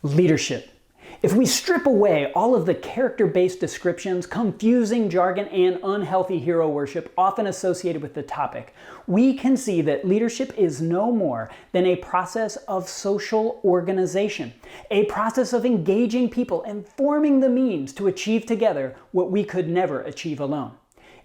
Leadership. If we strip away all of the character-based descriptions, confusing jargon, and unhealthy hero worship often associated with the topic, we can see that leadership is no more than a process of social organization, a process of engaging people and forming the means to achieve together what we could never achieve alone.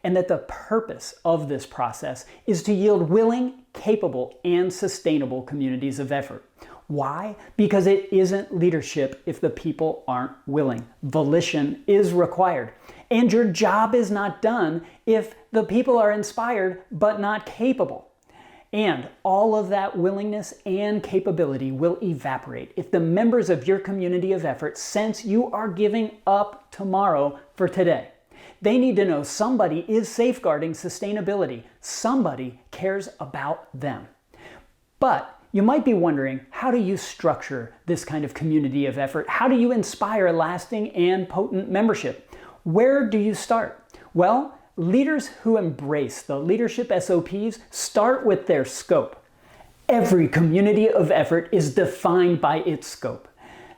And that the purpose of this process is to yield willing, capable, and sustainable communities of effort. Why? Because it isn't leadership if the people aren't willing. Volition is required. And your job is not done if the people are inspired but not capable. And all of that willingness and capability will evaporate if the members of your community of effort sense you are giving up tomorrow for today. They need to know somebody is safeguarding sustainability. Somebody cares about them. But you might be wondering, how do you structure this kind of community of effort? How do you inspire lasting and potent membership? Where do you start? Well, leaders who embrace the leadership SOPs start with their scope. Every community of effort is defined by its scope.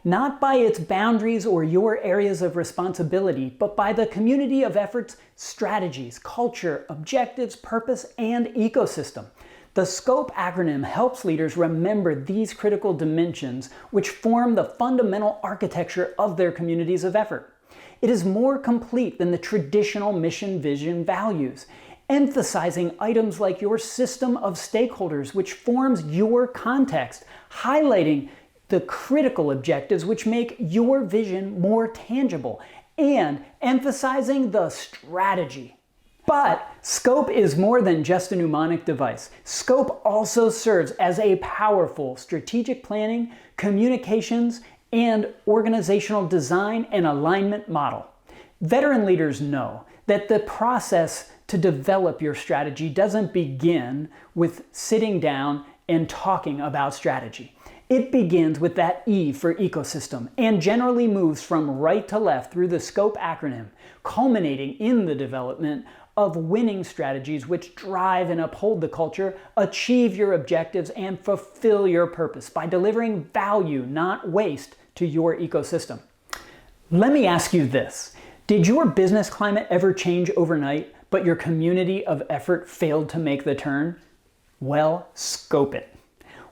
Not by its boundaries or your areas of responsibility, but by the community of effort's strategies, culture, objectives, purpose, and ecosystem. The SCOPE acronym helps leaders remember these critical dimensions which form the fundamental architecture of their communities of effort. It is more complete than the traditional mission, vision, values, emphasizing items like your system of stakeholders which forms your context, highlighting the critical objectives which make your vision more tangible, and emphasizing the strategy. But SCOPE is more than just a mnemonic device. SCOPE also serves as a powerful strategic planning, communications, and organizational design and alignment model. Veteran leaders know that the process to develop your strategy doesn't begin with sitting down and talking about strategy. It begins with that E for ecosystem and generally moves from right to left through the SCOPE acronym, culminating in the development of winning strategies which drive and uphold the culture, achieve your objectives, and fulfill your purpose by delivering value, not waste, to your ecosystem. Let me ask you this. Did your business climate ever change overnight, but your community of effort failed to make the turn? Well, scope it.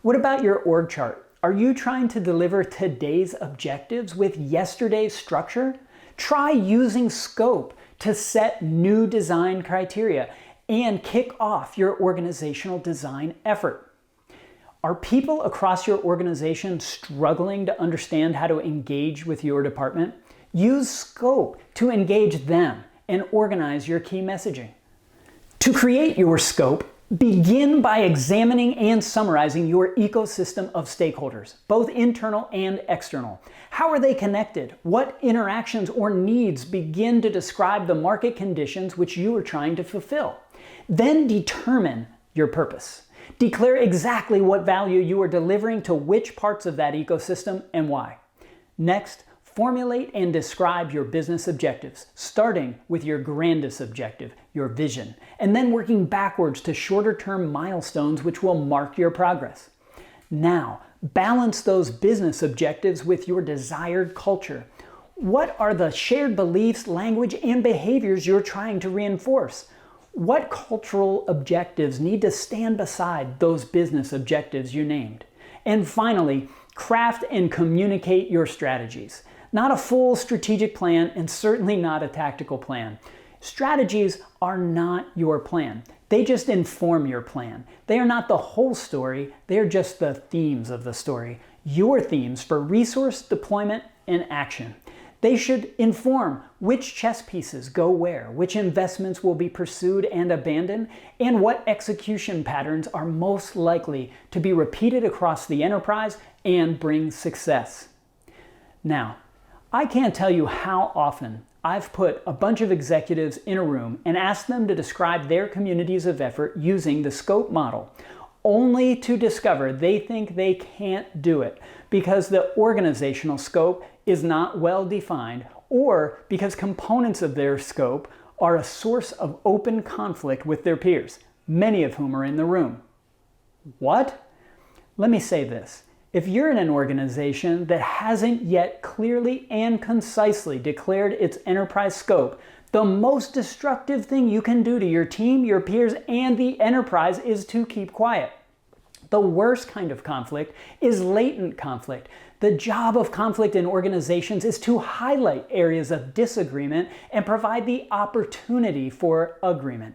What about your org chart? Are you trying to deliver today's objectives with yesterday's structure? Try using scope to set new design criteria and kick off your organizational design effort. Are people across your organization struggling to understand how to engage with your department? Use scope to engage them and organize your key messaging. To create your scope, begin by examining and summarizing your ecosystem of stakeholders, both internal and external. How are they connected? What interactions or needs begin to describe the market conditions which you are trying to fulfill? Then determine your purpose. Declare exactly what value you are delivering to which parts of that ecosystem and why. Next, formulate and describe your business objectives, starting with your grandest objective, your vision, and then working backwards to shorter-term milestones which will mark your progress. Now, balance those business objectives with your desired culture. What are the shared beliefs, language, and behaviors you're trying to reinforce? What cultural objectives need to stand beside those business objectives you named? And finally, craft and communicate your strategies. Not a full strategic plan, and certainly not a tactical plan. Strategies are not your plan. They just inform your plan. They are not the whole story, they are just the themes of the story. Your themes for resource deployment and action. They should inform which chess pieces go where, which investments will be pursued and abandoned, and what execution patterns are most likely to be repeated across the enterprise and bring success. Now, I can't tell you how often I've put a bunch of executives in a room and asked them to describe their communities of effort using the SCOPE model, only to discover they think they can't do it because the organizational scope is not well defined, or because components of their scope are a source of open conflict with their peers, many of whom are in the room. What? Let me say this. If you're in an organization that hasn't yet clearly and concisely declared its enterprise scope, the most destructive thing you can do to your team, your peers, and the enterprise is to keep quiet. The worst kind of conflict is latent conflict. The job of conflict in organizations is to highlight areas of disagreement and provide the opportunity for agreement.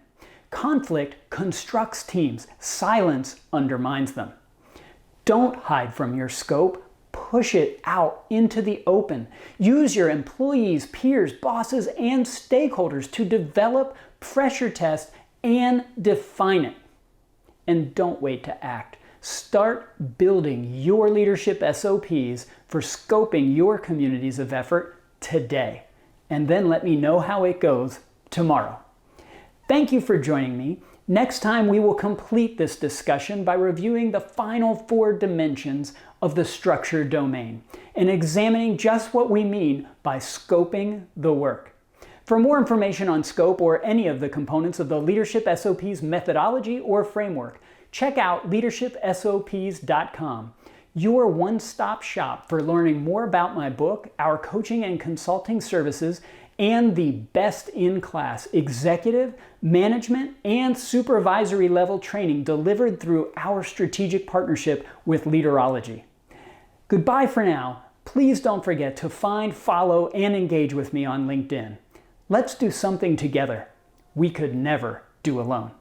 Conflict constructs teams. Silence undermines them. Don't hide from your scope. Push it out into the open. Use your employees, peers, bosses, and stakeholders to develop, pressure test, and define it. And don't wait to act. Start building your leadership SOPs for scoping your communities of effort today. And then let me know how it goes tomorrow. Thank you for joining me. Next time we will complete this discussion by reviewing the final 4 dimensions of the structure domain and examining just what we mean by scoping the work. For more information on scope or any of the components of the Leadership SOPs methodology or framework, check out leadershipsops.com, your one-stop shop for learning more about my book, our coaching and consulting services, and the best-in-class executive, management, and supervisory level training delivered through our strategic partnership with Leaderology. Goodbye for now. Please don't forget to find, follow, and engage with me on LinkedIn. Let's do something together we could never do alone.